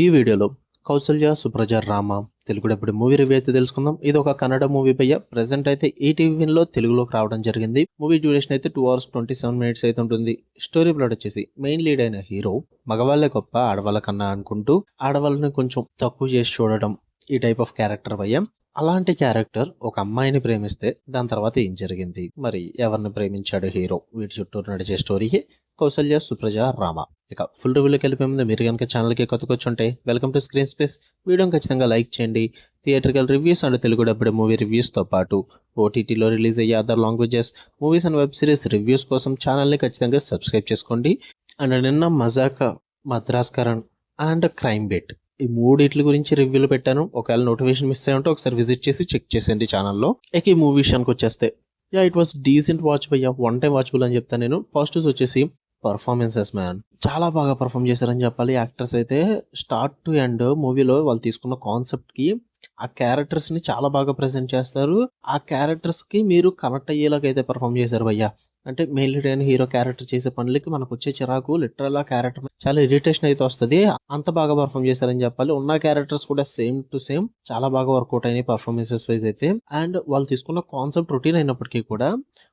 ఈ వీడియోలో Kaushalya Supraja Rama Telugu dubbed movie review అయితే తెలుసుకుందాం. ఇది ఒక కన్నడ మూవీ పై ప్రెసెంట్ అయితే ఈటీవీలో తెలుగులోకి రావడం జరిగింది. మూవీ డ్యూరేషన్ అయితే 2 hours 27 minutes అయితే ఉంటుంది. స్టోరీ ప్లాట్ వచ్చేసి మెయిన్ లీడ్ అయిన హీరో మగవాళ్ళే గొప్ప ఆడవాళ్ళ కన్నా అనుకుంటూ ఆడవాళ్ళని కొంచెం తక్కువ చేసి చూడడం ఈ టైప్ ఆఫ్ క్యారెక్టర్ భయ్య. అలాంటి క్యారెక్టర్ ఒక అమ్మాయిని ప్రేమిస్తే దాని తర్వాత ఏం జరిగింది, మరి ఎవరిని ప్రేమించాడు హీరో, వీటి చుట్టూ నడిచే స్టోరీ కౌసల్య సుప్రజ రామ. ఇక ఫుల్ రివ్యూలోకి వెళ్ళిపోయే ముందు మీరు కనుక ఛానల్కి కొత్తకొచ్చుంటే వెల్కమ్ టు స్క్రీన్ స్పేస్. వీడియోని ఖచ్చితంగా లైక్ చేయండి. Theatrical reviews and Telugu dubbed movie రివ్యూస్తో పాటు ఓటీటీలో రిలీజ్ అయ్యే other languages movies and web series reviews కోసం ఛానల్ని ఖచ్చితంగా సబ్స్క్రైబ్ చేసుకోండి. అండ్ నిన్న మజాక్, మద్రాస్కరణ్ అండ్ క్రైమ్ బేట్ ఈ మూడిట్ల గురించి రివ్యూలు పెట్టాను. ఒకవేళ నోటిఫికేషన్ మిస్ అయ్యి ఉంటే ఒకసారి విజిట్ చేసి చెక్ చేసేయండి ఛానల్లో. ఇక ఈ మూవీ విషయానికి వచ్చేస్తే ఇట్ వాస్ డీసెంట్ వాచ్ భయ్యా, వన్ టైం వాచబుల్ అని చెప్తాను నేను. పాజిటివ్స్ వచ్చేసి పర్ఫార్మెన్సెస్ మ్యాన్ చాలా బాగా పర్ఫామ్ చేశారని చెప్పాలి. యాక్టర్స్ అయితే స్టార్ట్ టు ఎండ్ మూవీలో వాళ్ళు తీసుకున్న కాన్సెప్ట్ కి ఆ క్యారెక్టర్స్ ని చాలా బాగా ప్రెజెంట్ చేస్తారు. ఆ క్యారెక్టర్స్ కి మీరు కనెక్ట్ అయ్యేలాగా అయితే పర్ఫామ్ చేశారు భయ్యా. అంటే మెయిన్ లీడ్ అయిన హీరో క్యారెక్టర్ చేసే పనులకి మనకు వచ్చే చిరాకు లిటరల్ ఆ క్యారెక్టర్ చాలా ఇరిటేషన్ అయితే వస్తుంది. అంత బాగా పర్ఫామ్ చేశారని చెప్పాలి. ఉన్న క్యారెక్టర్స్ కూడా సేమ్ టు సేమ్ చాలా బాగా వర్కౌట్ అయినాయి పర్ఫార్మెన్సెస్ వైజ్ అయితే. అండ్ వాళ్ళు తీసుకున్న కాన్సెప్ట్ రొటీన్ అయినప్పటికీ కూడా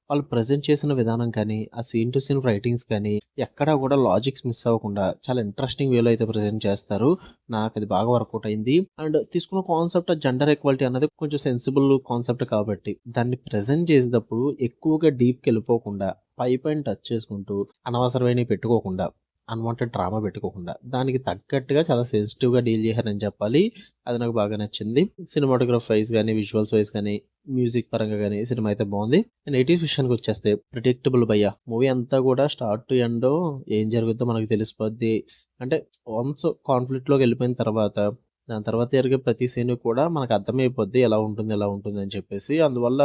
వాళ్ళు ప్రజెంట్ చేసిన విధానం కానీ ఆ సీన్ టు సీన్ రైటింగ్స్ కానీ ఎక్కడా కూడా లాజిక్స్ మిస్ అవ్వకుండా చాలా ఇంట్రెస్టింగ్ వేలో అయితే ప్రజెంట్ చేస్తారు. నాకు అది బాగా వర్కౌట్ అయింది. అండ్ తీసుకున్న కాన్సెప్ట్ జెండర్ ఈక్వాలిటీ అన్నది కొంచెం సెన్సిబుల్ కాన్సెప్ట్ కాబట్టి దాన్ని ప్రజెంట్ చేసేటప్పుడు ఎక్కువగా డీప్కి వెళ్ళిపోకుండా పైన టచ్ చేసుకుంటూ అనవసరమైనవి పెట్టుకోకుండా అన్వాంటెడ్ డ్రామా పెట్టుకోకుండా దానికి తగ్గట్టుగా చాలా సెన్సిటివ్గా డీల్ చేశారని చెప్పాలి. అది నాకు బాగా నచ్చింది. సినిమాటోగ్రఫ్ వైజ్ కానీ విజువల్స్ వైజ్ కానీ మ్యూజిక్ పరంగా కానీ సినిమా అయితే బాగుంది. నెగిటివ్ విషయానికి వచ్చేస్తే ప్రిడిక్టబుల్ భయ్యా. మూవీ అంతా కూడా స్టార్ట్ టు ఎండ్ ఏం జరుగుతుందో మనకు తెలిసిపోద్ది. అంటే వన్స్ కాన్ఫ్లిక్ట్లోకి వెళ్ళిపోయిన తర్వాత దాని తర్వాత జరిగే ప్రతి సీన్ కూడా మనకు అర్థమైపోద్ది ఎలా ఉంటుంది అని చెప్పేసి. అందువల్ల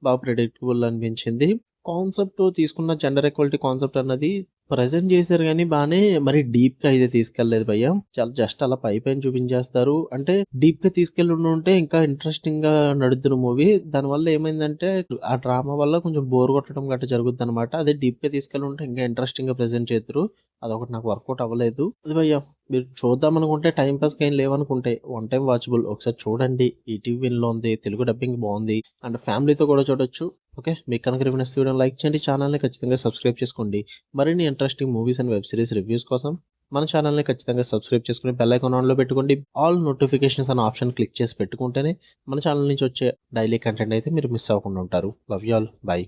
బాగా ప్రిడిక్టబుల్ అనిపించింది. కాన్సెప్ట్ తీసుకున్న జెండర్ ఈక్వాలిటీ కాన్సెప్ట్ అన్నది ప్రజెంట్ చేశారు కానీ బాగానే మరి డీప్ గా అయితే తీసుకెళ్లేదు భయ్య. చాలా జస్ట్ అలా పైన చూపించేస్తారు. అంటే డీప్ గా తీసుకెళ్ళి ఉంటే ఇంకా ఇంట్రెస్టింగ్ గా నడుతున్న మూవీ. దానివల్ల ఏమైందంటే ఆ డ్రామా వల్ల కొంచెం బోర్ కొట్టడం గట్రా జరుగుతుంది అనమాట. అదే డీప్ గా తీసుకెళ్ళి ఉంటే ఇంకా ఇంట్రెస్టింగ్ గా ప్రెజెంట్ చేద్దరు. అదొకటి నాకు వర్కౌట్ అవ్వలేదు. అది భయ్య మీరు చూద్దాం అనుకుంటే టైం పాస్ ఏం లేవనుకుంటే వన్ టైం వాచబుల్ ఒకసారి చూడండి. ఈటీవీలో ఉంది, తెలుగు డబ్బింగ్ బాగుంది అండ్ ఫ్యామిలీతో కూడా చూడొచ్చు. ఓకే, మీకు కనుక రివ్యూస్ వీడియో లైక్ చేయండి, ఛానల్ని ఖచ్చితంగా సబ్స్క్రైబ్ చేసుకోండి. మరిన్ని interesting movies and web series reviews కోసం మన ఛానల్ని ఖచ్చితంగా సబ్స్క్రైబ్ చేసుకుని బెల్ ఐకాన్ ఆన్లో పెట్టుకోండి. ఆల్ నోటిఫికేషన్స్ అనే ఆప్షన్ క్లిక్ చేసి పెట్టుకుంటేనే మన ఛానల్ నుంచి వచ్చే డైలీ కంటెంట్ అయితే మీరు మిస్ అవ్వకుండా ఉంటారు. Love you all, by.